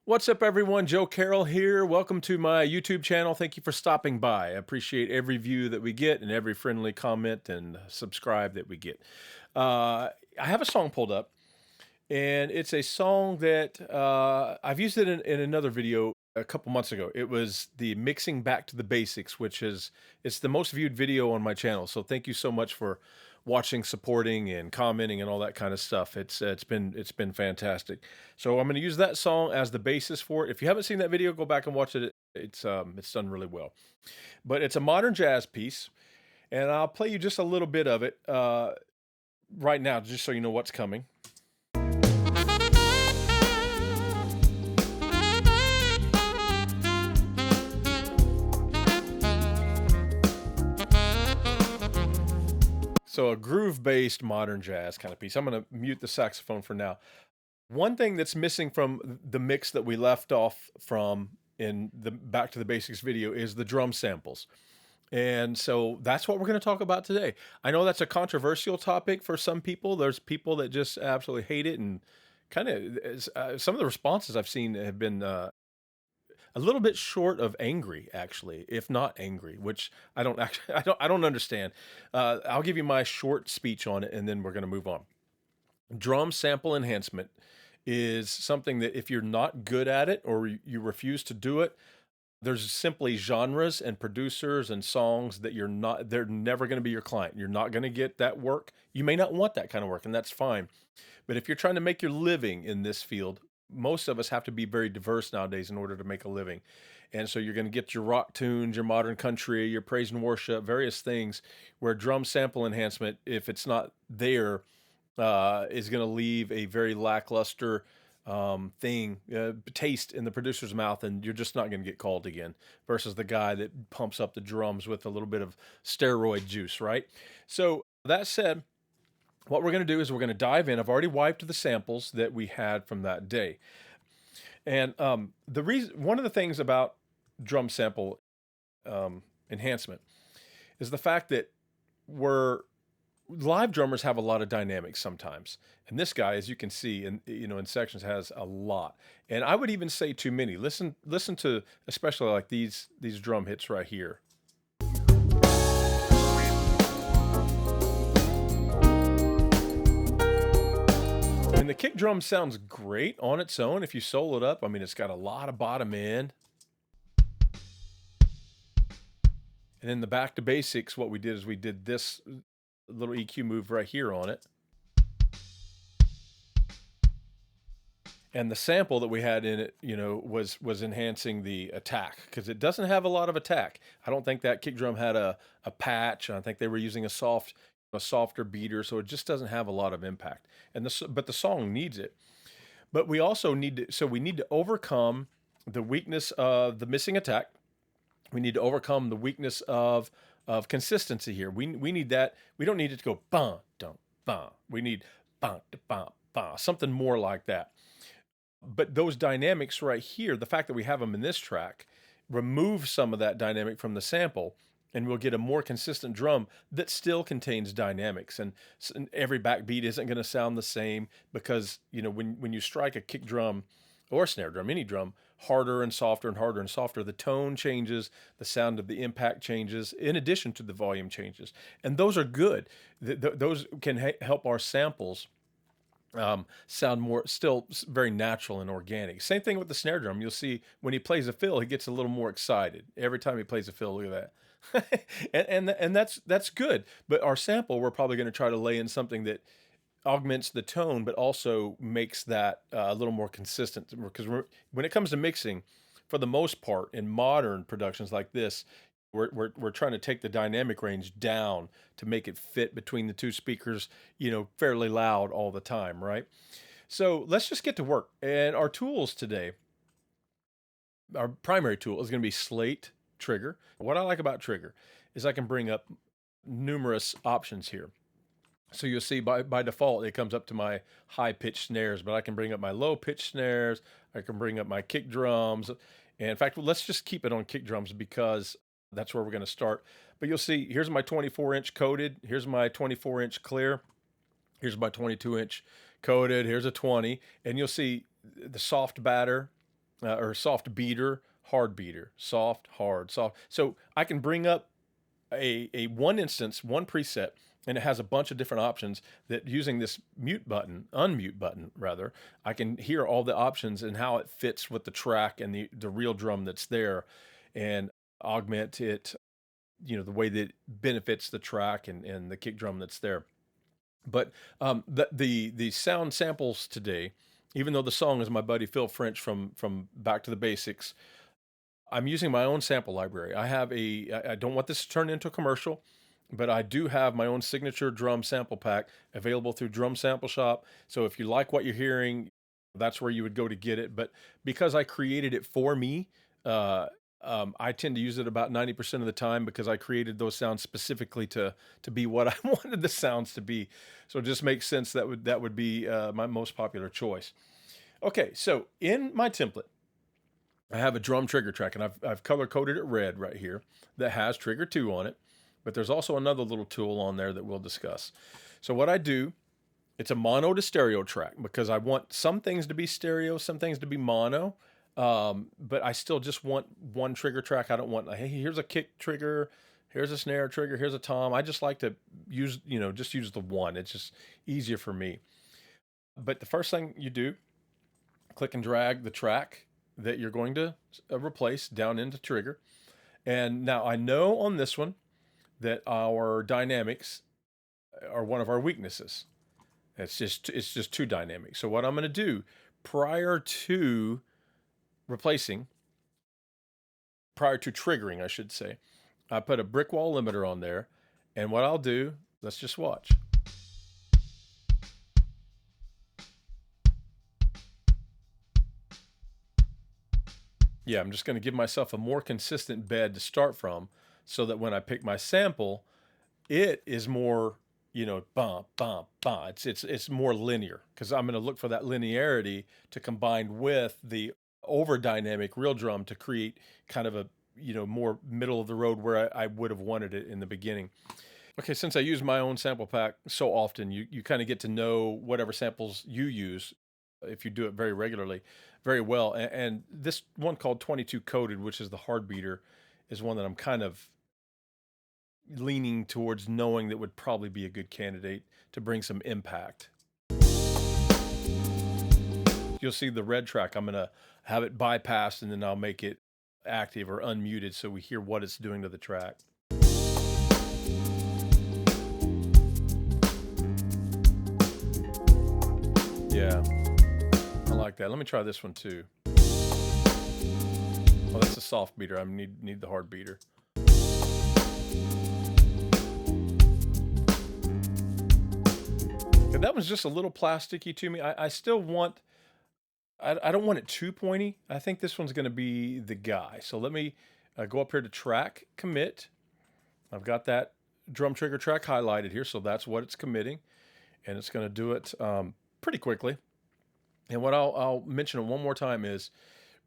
What's up, everyone? Joe Carroll here. Welcome to my YouTube channel. Thank you for stopping by. I appreciate every view that we get and every friendly comment and subscribe that we get. I have a song pulled up, and it's a song that I've used it in another video a couple months ago. It was the mixing back to the basics, it's the most viewed video on my channel. So thank you so much for watching, supporting, and commenting and all that kind of stuff. It's been fantastic. So I'm going to use that song as the basis for it. If you haven't seen that video, go back and watch it. It's done really well. But it's a modern jazz piece, and I'll play you just a little bit of it right now, just so you know what's coming. So a groove-based modern jazz kind of piece. I'm going to mute the saxophone for now. One thing that's missing from the mix that we left off from in the Back to the Basics video is the drum samples. And so that's what we're going to talk about today. I know that's a controversial topic for some people. There's people that just absolutely hate it, and kind of some of the responses I've seen have been a little bit short of angry, actually, if not angry, which I don't actually I don't understand. I'll give you my short speech on it, and then we're going to move on. Drum sample enhancement is something that if you're not good at it or you refuse to do it, there's simply genres and producers and songs that they're never going to be your client. You're not going to get that work. You may not want that kind of work, and that's fine. But if you're trying to make your living in this field, most of us have to be very diverse nowadays in order to make a living. And so you're going to get your rock tunes, your modern country, your praise and worship, various things where drum sample enhancement, if it's not there, is going to leave a very lackluster taste in the producer's mouth, and you're just not going to get called again, versus the guy that pumps up the drums with a little bit of steroid juice, right? So that said, what we're going to do is we're going to dive in. I've already wiped the samples that we had from that day. And one of the things about drum sample enhancement is the fact that live drummers have a lot of dynamics sometimes. And this guy, as you can see in sections, has a lot. And I would even say too many. Listen to especially like these drum hits right here. And the kick drum sounds great on its own if you solo it up. I mean, it's got a lot of bottom end. And then the back to basics, what we did is we did this little EQ move right here on it. And the sample that we had in it, was enhancing the attack, because it doesn't have a lot of attack. I don't think that kick drum had a patch. I think they were using a softer beater, so it just doesn't have a lot of impact. But the song needs it. But we also need to overcome the weakness of the missing attack. We need to overcome the weakness of consistency here. We need that. We don't need it to go bum dum bum. We need bum bum bum, something more like that. But those dynamics right here, the fact that we have them in this track, remove some of that dynamic from the sample, and we'll get a more consistent drum that still contains dynamics. And every backbeat isn't going to sound the same, because when you strike a kick drum or a snare drum, any drum, harder and softer and harder and softer, the tone changes, the sound of the impact changes, in addition to the volume changes. And those are good. Those can help our samples sound still very natural and organic. Same thing with the snare drum. You'll see when he plays a fill, he gets a little more excited every time he plays a fill. Look at that. and that's good. But our sample, we're probably going to try to lay in something that augments the tone, but also makes that a little more consistent. Because when it comes to mixing, for the most part, in modern productions like this, we're trying to take the dynamic range down to make it fit between the two speakers, fairly loud all the time, right? So let's just get to work. And our tools today, our primary tool is going to be Slate Trigger. What I like about Trigger is I can bring up numerous options here. So you'll see by default, it comes up to my high-pitched snares, but I can bring up my low-pitched snares. I can bring up my kick drums. And in fact, let's just keep it on kick drums, because that's where we're going to start. But you'll see, here's my 24-inch coated. Here's my 24-inch clear. Here's my 22-inch coated. Here's a 20. And you'll see the soft batter or soft beater, hard beater, soft, hard, soft. So I can bring up a one instance, one preset, and it has a bunch of different options that using this unmute button rather, I can hear all the options and how it fits with the track and the real drum that's there, and augment it, the way that it benefits the track and the kick drum that's there. But the sound samples today, even though the song is my buddy Phil French from Back to the Basics, I'm using my own sample library. I don't want this to turn into a commercial, but I do have my own signature drum sample pack available through Drum Sample Shop. So if you like what you're hearing, that's where you would go to get it. But because I created it for me, uh, I tend to use it about 90% of the time because I created those sounds specifically to be what I wanted the sounds to be. So it just makes sense that would be my most popular choice. Okay, so in my template, I have a drum trigger track, and I've color coded it red right here that has trigger 2 on it. But there's also another little tool on there that we'll discuss. So what I do, it's a mono to stereo track because I want some things to be stereo, some things to be mono. But I still just want one trigger track. I don't want, hey, here's a kick trigger, here's a snare trigger, here's a tom. I just like to use, just use the one. It's just easier for me. But the first thing you do, click and drag the track that you're going to replace down into trigger. And now I know on this one that our dynamics are one of our weaknesses. It's just too dynamic. So what I'm going to do prior to replacing, prior to triggering, I should say, I put a brick wall limiter on there. And what I'll do, let's just watch. Yeah, I'm just going to give myself a more consistent bed to start from so that when I pick my sample, it is more, bump, bump, bump. It's more linear because I'm going to look for that linearity to combine with the over dynamic real drum to create kind of a, more middle of the road where I would have wanted it in the beginning. Okay, since I use my own sample pack so often, you kind of get to know whatever samples you use if you do it very regularly, very well. And this one called 22 Coded, which is the hard beater, is one that I'm kind of leaning towards knowing that would probably be a good candidate to bring some impact. You'll see the red track, I'm going to have it bypassed and then I'll make it active or unmuted so we hear what it's doing to the track. Yeah, I like that. Let me try this one too. Oh, that's a soft beater. I need the hard beater. And that was just a little plasticky to me. I still want, I don't want it too pointy. I think this one's going to be the guy. So let me go up here to track, commit. I've got that drum trigger track highlighted here. So that's what it's committing. And it's going to do it pretty quickly. And what I'll mention it one more time is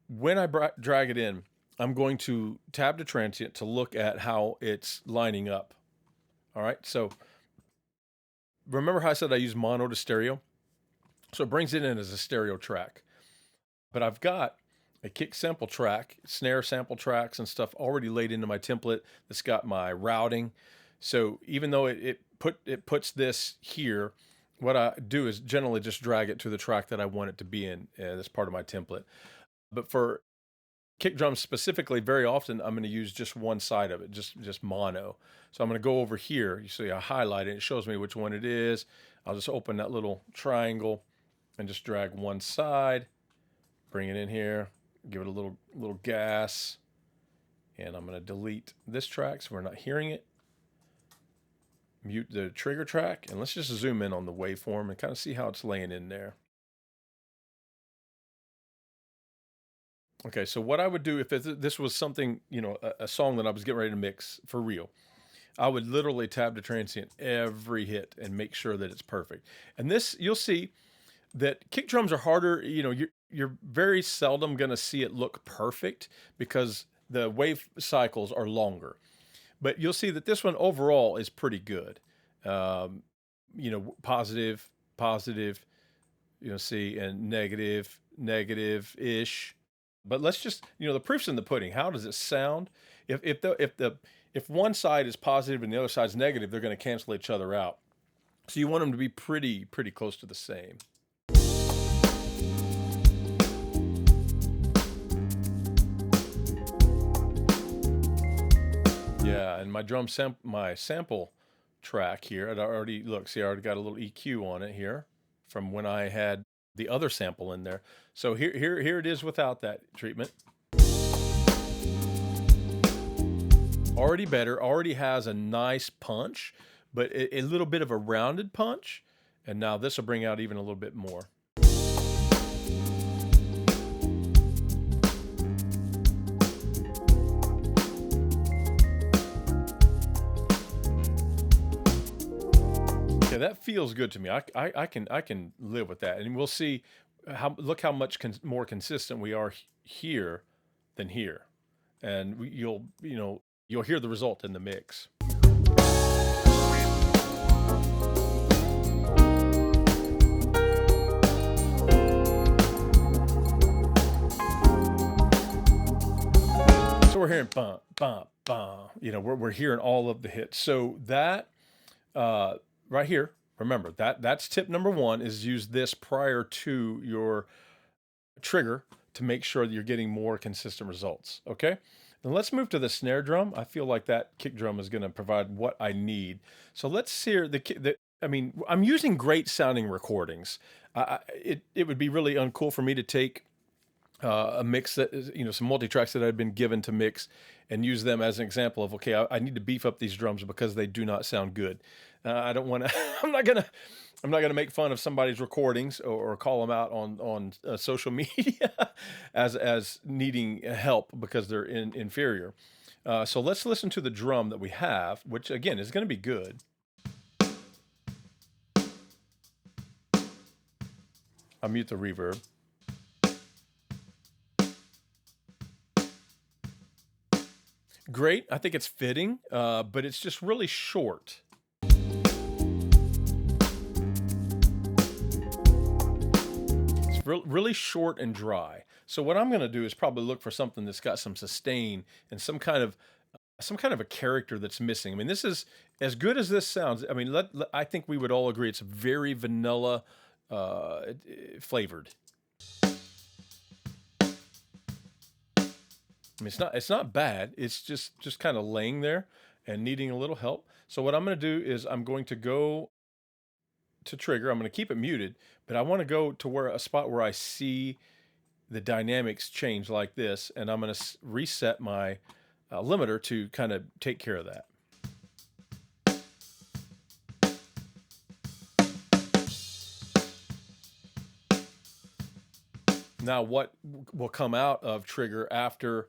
when I drag it in, I'm going to tab to transient to look at how it's lining up. All right. So remember how I said I use mono to stereo? So it brings it in as a stereo track. But I've got a kick sample track, snare sample tracks and stuff already laid into my template that's got my routing. So even though it puts this here, what I do is generally just drag it to the track that I want it to be in as part of my template. But for kick drums specifically, very often I'm going to use just one side of it, just mono. So I'm going to go over here. You see I highlight it. It shows me which one it is. I'll just open that little triangle and just drag one side, bring it in here, give it a little gas, and I'm going to delete this track so we're not hearing it. Mute the trigger track, and let's just zoom in on the waveform and kind of see how it's laying in there. Okay, so what I would do if this was something, a song that I was getting ready to mix for real, I would literally tab to transient every hit and make sure that it's perfect. And this, you'll see that kick drums are harder. You're very seldom going to see it look perfect because the wave cycles are longer. But you'll see that this one overall is pretty good. Positive, positive, see, and negative, negative-ish. But let's just, the proof's in the pudding. How does it sound? If one side is positive and the other side's negative, they're going to cancel each other out. So you want them to be pretty close to the same. Yeah, and my sample track here, I already got a little EQ on it here from when I had the other sample in there. So here it is without that treatment. Already better, already has a nice punch, but a little bit of a rounded punch. And now this will bring out even a little bit more. Yeah, that feels good to me. I can live with that, and we'll see look how much more consistent we are here than here, and you'll hear the result in the mix. So we're hearing bum bum bum. We're hearing all of the hits. So that. Right here, remember that's tip number 1, is use this prior to your trigger to make sure that you're getting more consistent results. Okay, then let's move to the snare drum. I feel like that kick drum is going to provide what I need. So let's hear I'm using great sounding recordings. It would be really uncool for me to take a mix that is, some multi-tracks that I've been given to mix and use them as an example of, okay, I need to beef up these drums because they do not sound good. I don't want to, I'm not going to make fun of somebody's recordings or call them out on social media as needing help because they're inferior. So let's listen to the drum that we have, which again is going to be good. I'll mute the reverb. Great. I think it's fitting, but it's just really short. It's really short and dry. So what I'm going to do is probably look for something that's got some sustain and some kind of a character that's missing. I mean, this is as good as this sounds. I mean, I think we would all agree it's very vanilla flavored. I mean, it's not bad. It's just kind of laying there and needing a little help. So what I'm going to do is I'm going to go to trigger. I'm going to keep it muted, but I want to go to a spot where I see the dynamics change like this, and I'm going to reset my limiter to kind of take care of that. Now, what will come out of trigger after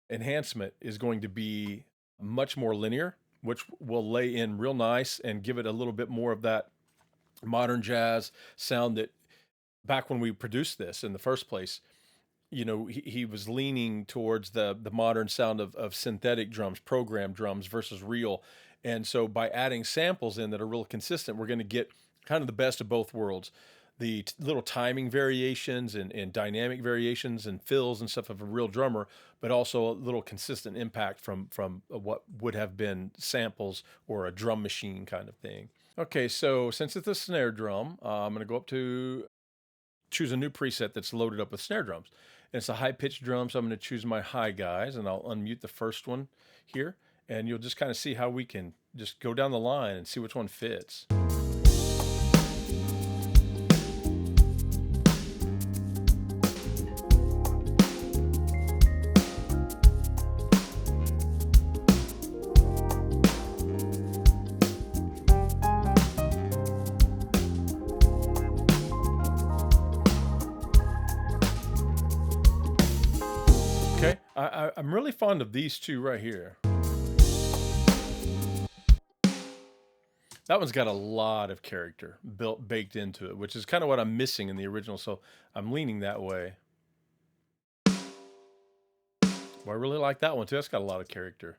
enhancement is going to be much more linear, which will lay in real nice and give it a little bit more of that modern jazz sound that back when we produced this in the first place, he was leaning towards the modern sound of synthetic drums, programmed drums versus real. And so by adding samples in that are real consistent, we're going to get kind of the best of both worlds. The little timing variations and dynamic variations and fills and stuff of a real drummer, but also a little consistent impact from what would have been samples or a drum machine kind of thing. Okay, so since it's a snare drum, I'm going to go up to choose a new preset that's loaded up with snare drums. And it's a high-pitched drum, so I'm going to choose my high guys, and I'll unmute the first one here, and you'll just kind of see how we can just go down the line and see which one fits. Okay, I'm really fond of these two right here. That one's got a lot of character baked into it, which is kind of what I'm missing in the original, so I'm leaning that way. Well, I really like that one too. That's got a lot of character.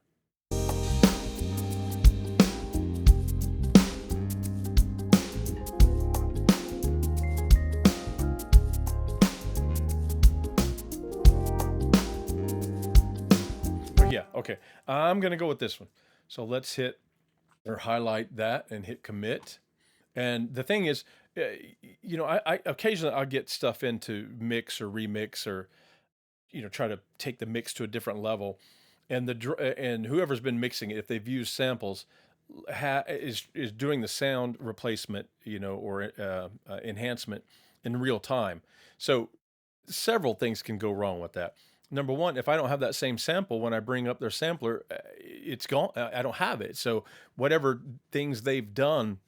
Yeah, okay. I'm gonna go with this one. So let's hit or highlight that and hit commit. And the thing is, uh, I occasionally I'll get stuff into mix or remix or try to take the mix to a different level, and and whoever's been mixing it, if they've used samples, is doing the sound replacement, or enhancement in real time. So several things can go wrong with that. Number one, if I don't have that same sample when I bring up their sampler, it's gone. I don't have it. So whatever things they've done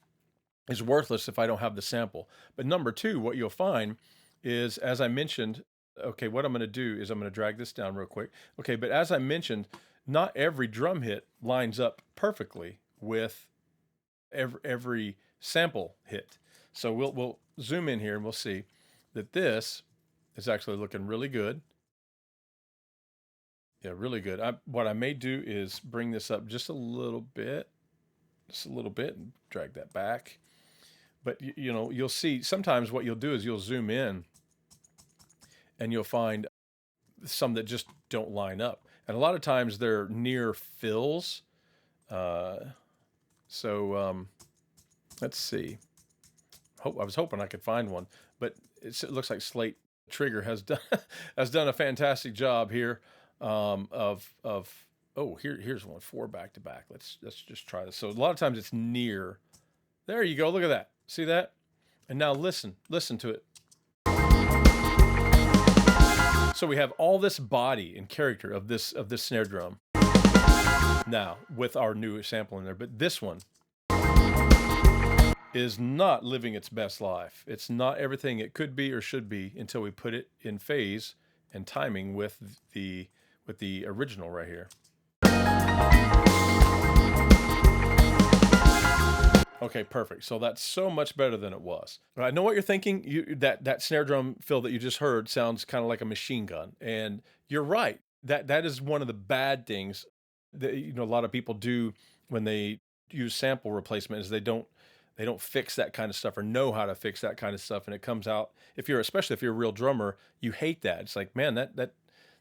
is worthless if I don't have the sample. But number two, what you'll find is, as I mentioned, okay, what I'm going to do is I'm going to drag this down real quick. Okay, but as I mentioned, not every drum hit lines up perfectly with every sample hit. So we'll zoom in here and we'll see that this is actually looking really good. Yeah, really good. What I may do is bring this up just a little bit, and drag that back. But you'll see sometimes what you'll do is you'll zoom in and you'll find some that just don't line up. And a lot of times they're near fills. So let's see. I was hoping I could find one, but it looks like Slate Trigger has done has done a fantastic job here, of oh, here's one, 4 back to back. Let's just try this. So a lot of times it's near. There you go. Look at that. See that? And now listen to it. So we have all this body and character of this snare drum now with our new sample in there, but this one is not living its best life. It's not everything it could be or should be until we put it in phase and timing with the original right here. Okay, perfect. So that's so much better than it was. I know what you're thinking. That snare drum fill that you just heard sounds kind of like a machine gun, and you're right. That is one of the bad things that a lot of people do when they use sample replacement is they don't fix that kind of stuff or know how to fix that kind of stuff, and it comes out. Especially if you're a real drummer, you hate that. It's like, man,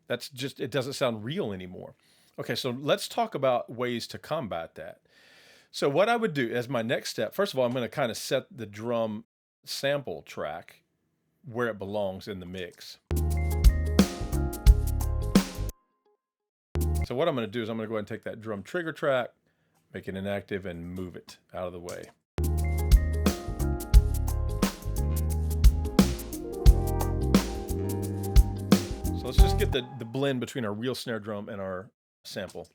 that's just, it doesn't sound real anymore. Okay, so let's talk about ways to combat that. So what I would do as my next step, first of all, I'm going to kind of set the drum sample track where it belongs in the mix. So what I'm going to do is I'm going to go ahead and take that drum trigger track, make it inactive, and move it out of the way. So let's just get the blend between our real snare drum and our sample.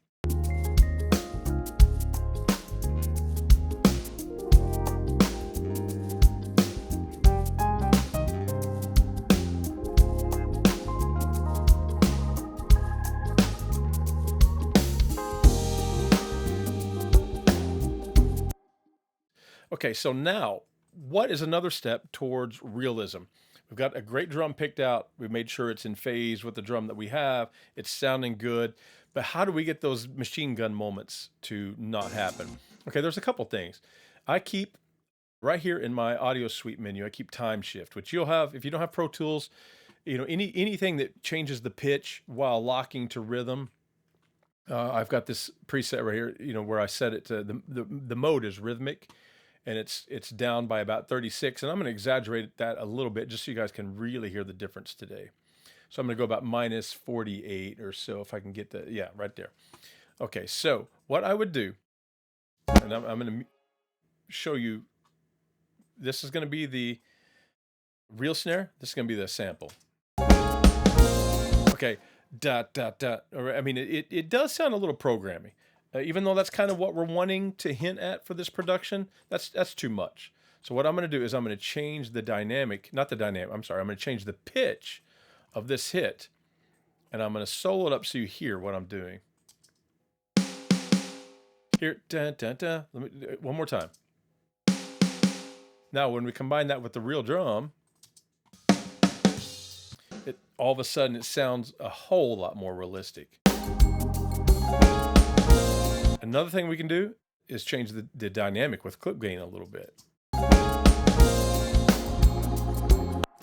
Okay, so now, what is another step towards realism? We've got a great drum picked out. We've made sure it's in phase with the drum that we have. It's sounding good. But how do we get those machine gun moments to not happen? Okay, there's a couple things. I keep, right here in my audio suite menu, I keep time shift, which you'll have, if you don't have Pro Tools, anything that changes the pitch while locking to rhythm. I've got this preset right here, where I set it to, the mode is rhythmic, and it's down by about 36, and I'm going to exaggerate that a little bit just so you guys can really hear the difference today. So I'm going to go about minus 48 or so if I can get yeah, right there. Okay, so what I would do, and I'm going to show you, this is going to be the real snare, this is going to be the sample. Okay, dot, dot, dot. I mean, it does sound a little programmy. Even though that's kind of what we're wanting to hint at for this production, that's too much. So what I'm going to do is I'm going to change the dynamic, not the dynamic, I'm sorry, I'm going to change the pitch of this hit, and I'm going to solo it up so you hear what I'm doing. Here, dun, dun, dun. Let me, one more time. Now, when we combine that with the real drum, all of a sudden it sounds a whole lot more realistic. Another thing we can do is change the dynamic with clip gain a little bit.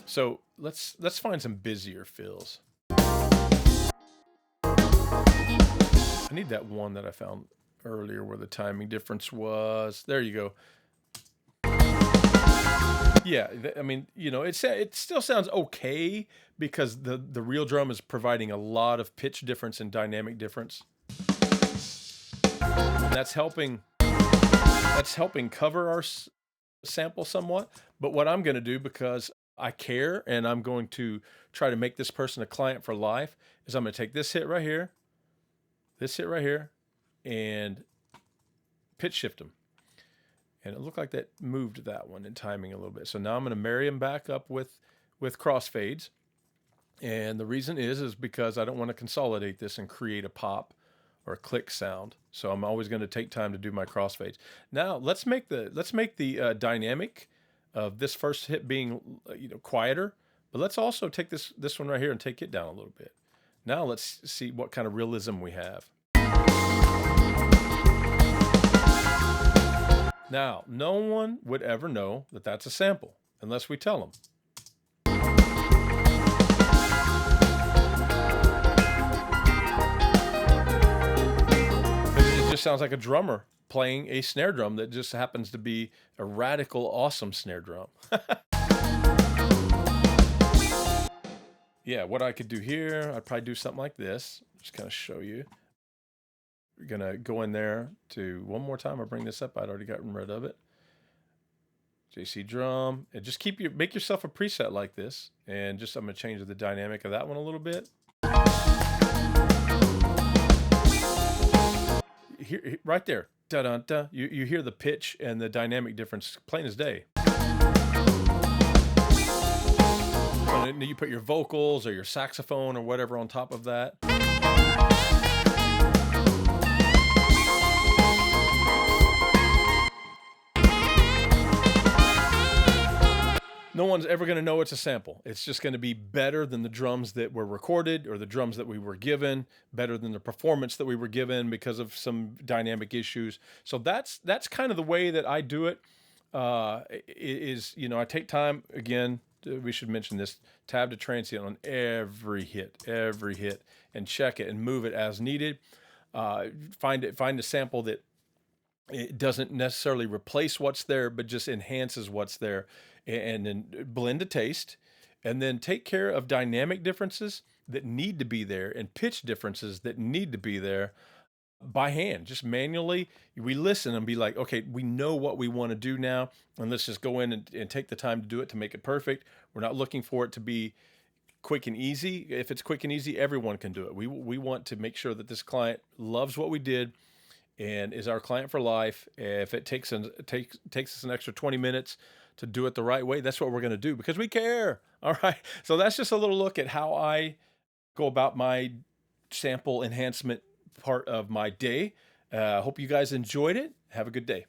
So let's find some busier fills. I need that one that I found earlier where the timing difference was. There you go. Yeah, I mean, it still sounds okay because the real drum is providing a lot of pitch difference and dynamic difference. And that's helping cover our sample somewhat. But what I'm going to do, because I care and I'm going to try to make this person a client for life, is I'm going to take this hit right here, and pitch shift them. And it looked like that moved that one in timing a little bit. So now I'm going to marry them back up with crossfades. And the reason is because I don't want to consolidate this and create a pop or a click sound. So I'm always going to take time to do my crossfades. Now let's make the dynamic of this first hit being quieter, but let's also take this one right here and take it down a little bit. Now let's see what kind of realism we have. Now, no one would ever know that that's a sample unless we tell them. It just sounds like a drummer playing a snare drum that just happens to be a radical, awesome snare drum. Yeah, what I could do here, I'd probably do something like this. Just kind of show you. We're going to go in there to one more time. I'll bring this up. I'd already gotten rid of it. JC drum. And just make yourself a preset like this. And just I'm going to change the dynamic of that one a little bit. Here, right there. Da-dun-da. You hear the pitch and the dynamic difference plain as day. And you put your vocals or your saxophone or whatever on top of that. No one's ever going to know it's a sample. It's just going to be better than the drums that were recorded or the drums that we were given, better than the performance that we were given because of some dynamic issues. So that's kind of the way that I do it. I take time, again, we should mention this, tab to transient on every hit, and check it and move it as needed. Find a sample that it doesn't necessarily replace what's there, but just enhances what's there, and then blend to taste, and then take care of dynamic differences that need to be there and pitch differences that need to be there by hand, just manually. We listen and be like, okay, we know what we want to do now, and let's just go in and take the time to do it to make it perfect. We're not looking for it to be quick and easy. If it's quick and easy, everyone can do it. We want to make sure that this client loves what we did and is our client for life. If it takes us an extra 20 minutes to do it the right way, that's what we're going to do because we care. All right. So that's just a little look at how I go about my sample enhancement part of my day. Hope you guys enjoyed it. Have a good day.